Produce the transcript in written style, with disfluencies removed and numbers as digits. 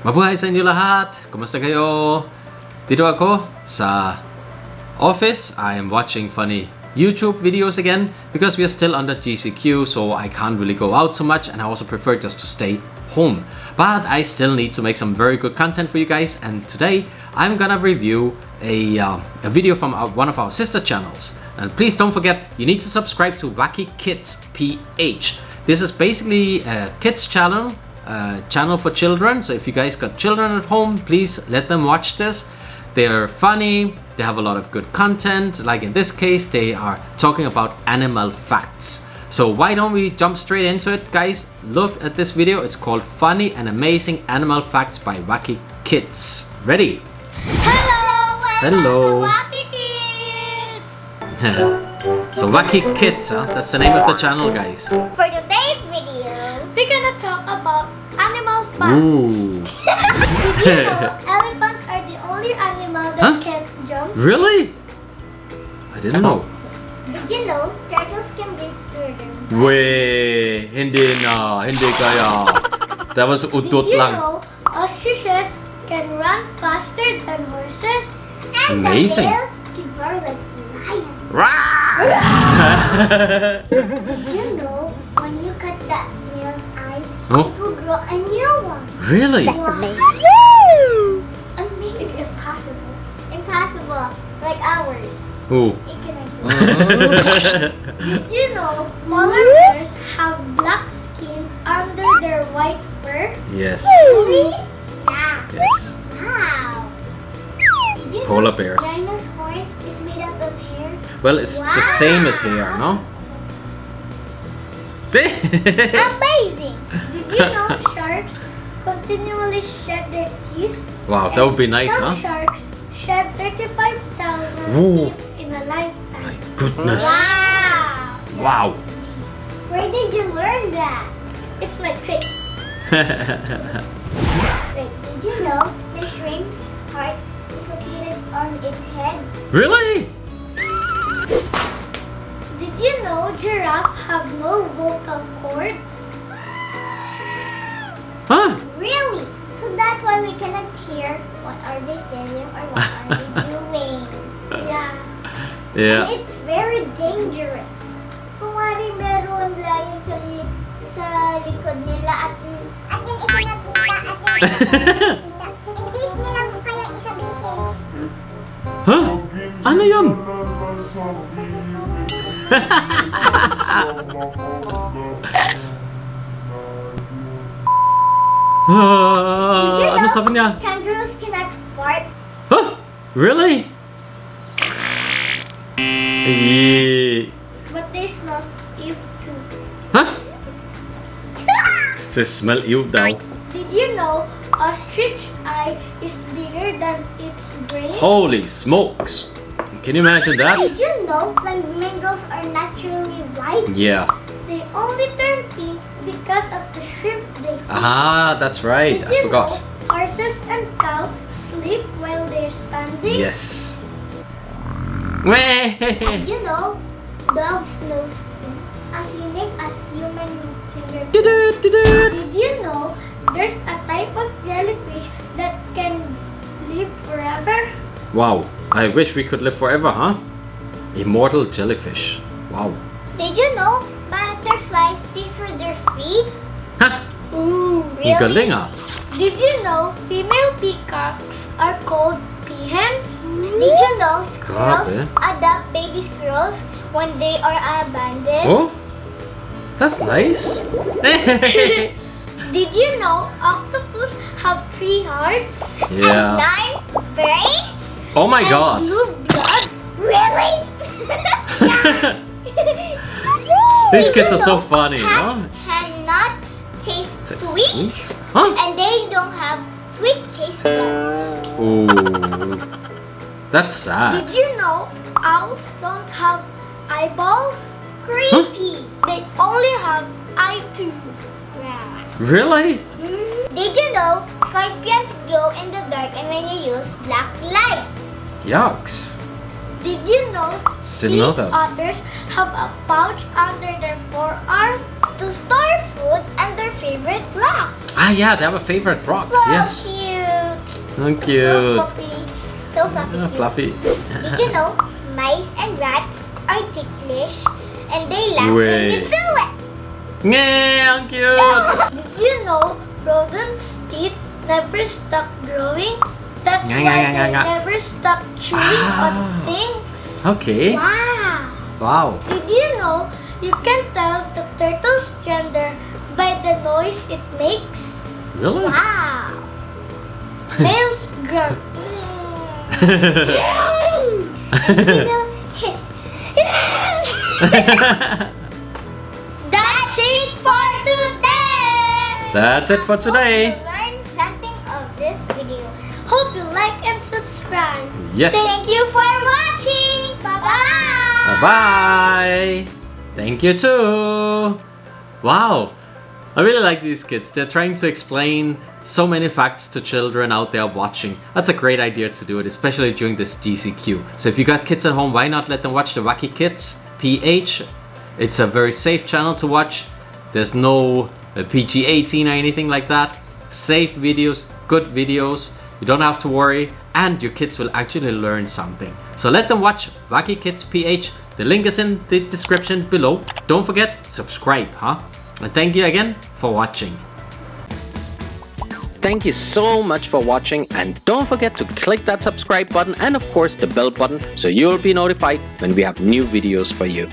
Mabuhay sa inyo lahat! Kumusta kayo? Dito ako sa office. I am watching funny YouTube videos again because we are still under GCQ, so I can't really go out too much, and I also prefer just to stay home. But I still need to make some very good content for you guys, and today I'm gonna review a video from one of our sister channels. And please don't forget, you need to subscribe to wackykidsPH. This is basically a kids channel for children. So if you guys got children at home, please let them watch this. They're funny, they have a lot of good content. Like in this case, they are talking about animal facts. So why don't we jump straight into it, guys? Look at this video. It's called Funny and Amazing Animal Facts by Wacky Kids. Ready? Hello! Hello! Wacky Kids! So Wacky Kids, that's the name of the channel, guys. For today's video, we're gonna talk about animal facts. Ooh. Did you know elephants are the only animal that can't jump? Really? I didn't know. Did you know turtles can breathe through their mouth? Weh, hindi kaya. That was utot Did you lang. know ostriches can run faster than horses? And Amazing. the tail can roar like a lion. Did you know when you cut that snail's eyes, Oh. it will grow a new one? Really? That's amazing. Woo! Amazing. It's impossible. Impossible. Like ours. Who? It cannot do it. Did you know polar bears have black skin under their white fur? Yes. Really? Yeah. Yes. Wow. Did you Polar know bears. Rhino's horn is made out of hair? Well, it's the same as here, no? Amazing! Did you know sharks continually shed their teeth? Wow, that would be nice, Some huh? sharks shed 35,000 Ooh. teeth in a lifetime. My goodness. Wow! Wow. Where did you learn that? It's like trick. Wait, did you know the shrimp's heart is located on its head? Really? Did you know giraffes have no vocal cords? Huh? Really? So that's why we cannot hear what are they saying or what are they doing. Yeah. Yeah. And it's very dangerous. Kung wari meron lion sa likod nila at yung isa nakita at yung isa nakita. Hindi nila kaya isabihin. Huh? Ano yun? Did you Ano know sabi niya? kangaroos cannot fart? Huh? Really? Yeah. But they smell you too. Huh? They smell ew daw. Did you know ostrich eye is bigger than its brain? Holy smokes. Can you imagine that? Did you know flamingos are naturally white? Yeah. They only turn pink because of the shrimp they eat. Ah, that's right. Did I you forgot. know horses and cows sleep while they're standing? Yes. Weh. Did you know dogs' nose as unique as human fingerprints? Did you know there's a type of jellyfish that can live forever? Wow. I wish we could live forever, huh? Immortal jellyfish. Wow. Did you know butterflies taste with their feet? Huh? Ooh, Ang galing ah. Did you know female peacocks are called peahens? Did you know squirrels Grabe. adopt baby squirrels when they are abandoned? Oh? That's nice. Did you know octopus have 3 hearts? Yeah. And 9 brains? Oh my and god. blue blood? Really? These Did kids you are so know funny, cats huh? cannot taste sweets? Huh? And they don't have sweet taste buds. Ooh. That's sad. Did you know owls don't have eyeballs? Creepy. They only have eye tube. Really? Did you know scorpions glow in the dark and when you use black light? Yucks. Did you know Didn't sea know that. otters have a pouch under their forearm? to store food and their favorite rock. Ah, yeah, they have a favorite rock. So Yes. cute. So cute. So fluffy. So fluffy. Yeah, cute. fluffy. Did you know mice and rats are ticklish and they laugh when you Wait. do it? Yeah, how cute. Did you know rodents' teeth never stop growing? That's Nga, why nga, nga, they nga. never stop chewing on things. Okay. Wow! Wow. Did you know you can tell the turtle's gender by the noise it makes? Really? Wow! Males grunt. And female hiss. That's it for today! That's it for today. Hope you learned something of this video. Hope you like and subscribe. Yes. Thank you for watching. Bye-bye. Bye-bye. Thank you too. Wow. I really like these kids. They're trying to explain so many facts to children out there watching. That's a great idea to do it, especially during this GCQ. So if you got kids at home, why not let them watch the Wacky Kids PH? It's a very safe channel to watch. There's no PG-18 or anything like that. Safe videos, good videos. You don't have to worry, and your kids will actually learn something. So let them watch Wacky Kids PH. The link is in the description below. Don't forget, subscribe, huh? And thank you again for watching. Thank you so much for watching, and don't forget to click that subscribe button and of course the bell button so you'll be notified when we have new videos for you.